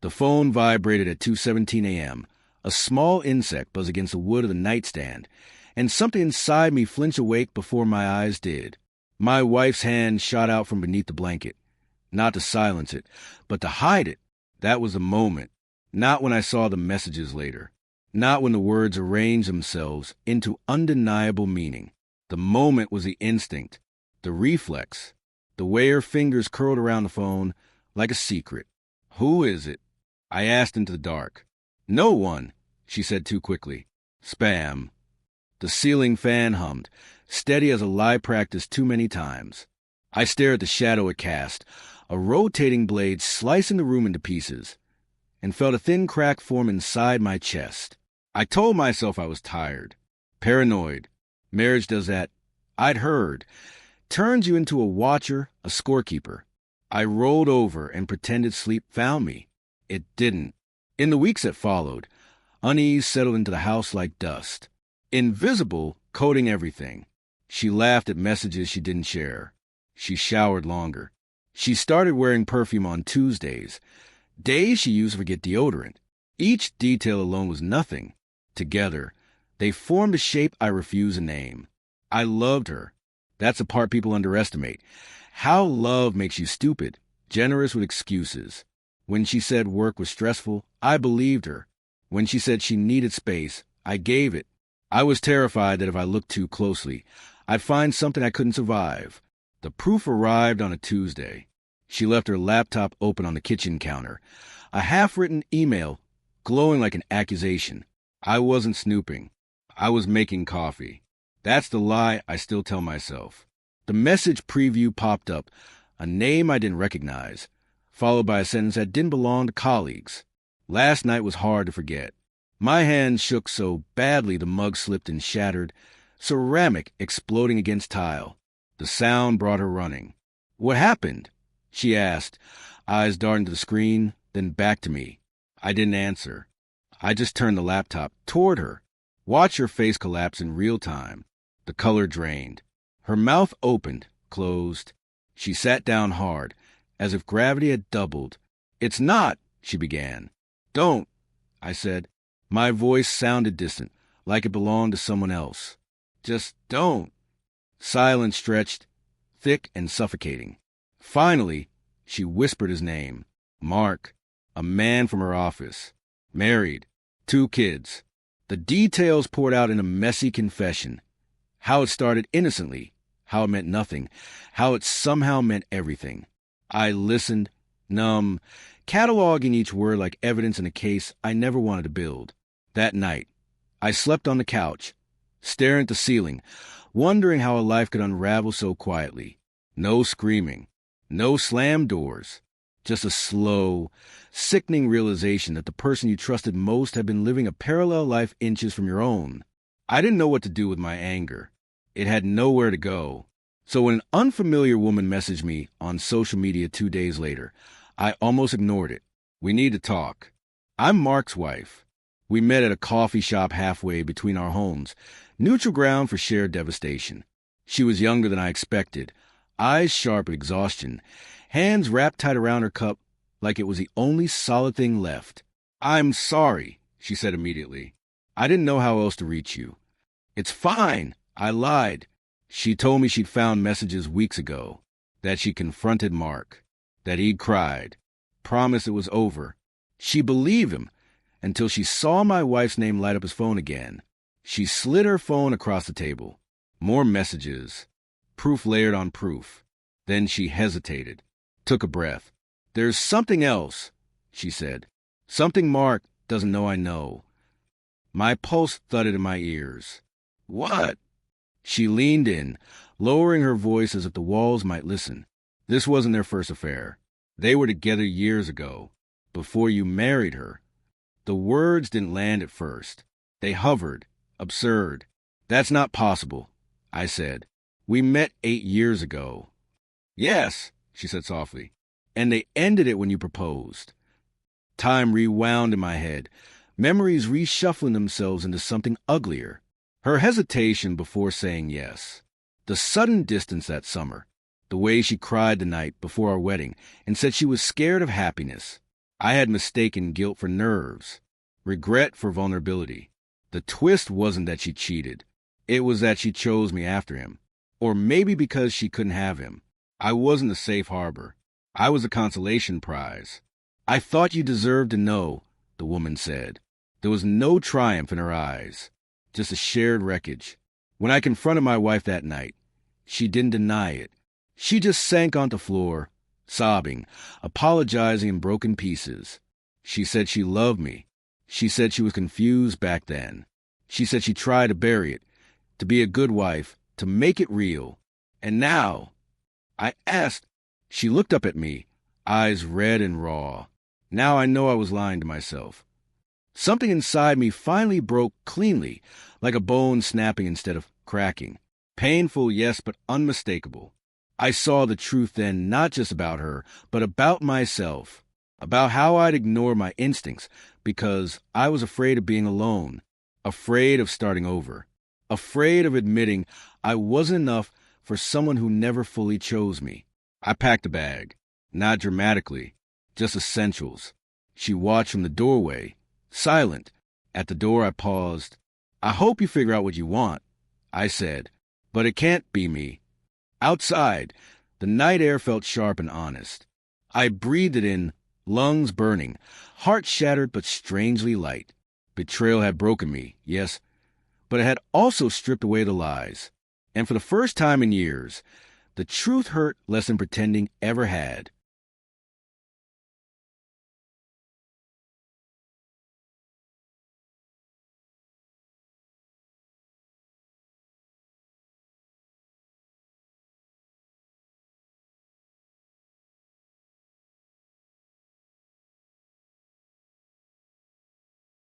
The phone vibrated at 2:17 a.m. A small insect buzzed against the wood of the nightstand, and something inside me flinched awake before my eyes did. My wife's hand shot out from beneath the blanket. Not to silence it, but to hide it. That was the moment. Not when I saw the messages later. Not when the words arranged themselves into undeniable meaning. The moment was the instinct, the reflex, the way her fingers curled around the phone like a secret. "Who is it?" I asked into the dark. "No one," she said too quickly. "Spam." The ceiling fan hummed, steady as a lie practiced too many times. I stared at the shadow it cast, a rotating blade slicing the room into pieces, and felt a thin crack form inside my chest. I told myself I was tired, paranoid. Marriage does that. I'd heard. Turns you into a watcher, a scorekeeper. I rolled over and pretended sleep found me. It didn't. In the weeks that followed, unease settled into the house like dust. Invisible, coating everything. She laughed at messages she didn't share. She showered longer. She started wearing perfume on Tuesdays, days she used to forget deodorant. Each detail alone was nothing. Together, they formed a shape I refuse to name. I loved her. That's the part people underestimate. How love makes you stupid, generous with excuses. When she said work was stressful, I believed her. When she said she needed space, I gave it. I was terrified that if I looked too closely, I'd find something I couldn't survive. The proof arrived on a Tuesday. She left her laptop open on the kitchen counter. A half-written email, glowing like an accusation. I wasn't snooping. I was making coffee. That's the lie I still tell myself. The message preview popped up, a name I didn't recognize, followed by a sentence that didn't belong to colleagues. Last night was hard to forget. My hand shook so badly the mug slipped and shattered, ceramic exploding against tile. The sound brought her running. "What happened?" she asked, eyes darting to the screen, then back to me. I didn't answer. I just turned the laptop toward her, watched her face collapse in real time. The color drained. Her mouth opened, closed. She sat down hard, as if gravity had doubled. "It's not," she began. "Don't," I said. My voice sounded distant, like it belonged to someone else. "Just don't." Silence stretched, thick and suffocating. Finally, she whispered his name. Mark, a man from her office. Married. 2 kids. The details poured out in a messy confession. How it started innocently, how it meant nothing, how it somehow meant everything. I listened, numb, cataloging each word like evidence in a case I never wanted to build. That night, I slept on the couch, staring at the ceiling, wondering how a life could unravel so quietly. No screaming, no slammed doors, just a slow, sickening realization that the person you trusted most had been living a parallel life inches from your own. I didn't know what to do with my anger. It had nowhere to go. So when an unfamiliar woman messaged me on social media 2 days later, I almost ignored it. "We need to talk." I'm Mark's wife. We met at a coffee shop halfway between our homes, neutral ground for shared devastation. She was younger than I expected, eyes sharp with exhaustion, hands wrapped tight around her cup like it was the only solid thing left. "I'm sorry," she said immediately. "I didn't know how else to reach you." "It's fine," I lied. She told me she'd found messages weeks ago, that she confronted Mark, that he'd cried, promised it was over. She believed him until she saw my wife's name light up his phone again. She slid her phone across the table. More messages, proof layered on proof. Then she hesitated, took a breath. "There's something else," she said. "Something Mark doesn't know I know." My pulse thudded in my ears. "What?" She leaned in, lowering her voice as if the walls might listen. "This wasn't their first affair. They were together years ago, before you married her." The words didn't land at first. They hovered. Absurd. "That's not possible," I said. "We met 8 years ago." "Yes," she said softly. "And they ended it when you proposed." Time rewound in my head, memories reshuffling themselves into something uglier. Her hesitation before saying yes. The sudden distance that summer. The way she cried the night before our wedding and said she was scared of happiness. I had mistaken guilt for nerves, regret for vulnerability. The twist wasn't that she cheated. It was that she chose me after him. Or maybe because she couldn't have him. I wasn't a safe harbor. I was a consolation prize. I thought you deserved to know, the woman said. There was no triumph in her eyes, just a shared wreckage. When I confronted my wife that night, she didn't deny it. She just sank onto the floor, sobbing, apologizing in broken pieces. She said she loved me. She said she was confused back then. She said she tried to bury it, to be a good wife, to make it real. And now, I asked. She looked up at me, eyes red and raw. Now I know I was lying to myself. Something inside me finally broke cleanly, like a bone snapping instead of cracking. Painful, yes, but unmistakable. I saw the truth then, not just about her, but about myself, about how I'd ignore my instincts because I was afraid of being alone, afraid of starting over, afraid of admitting I wasn't enough for someone who never fully chose me. I packed a bag, not dramatically, just essentials. She watched from the doorway, silent. At the door I paused. I hope you figure out what you want, I said, but it can't be me. Outside, the night air felt sharp and honest. I breathed it in, lungs burning, heart shattered but strangely light. Betrayal had broken me, yes, but it had also stripped away the lies. And for the first time in years, the truth hurt less than pretending ever had.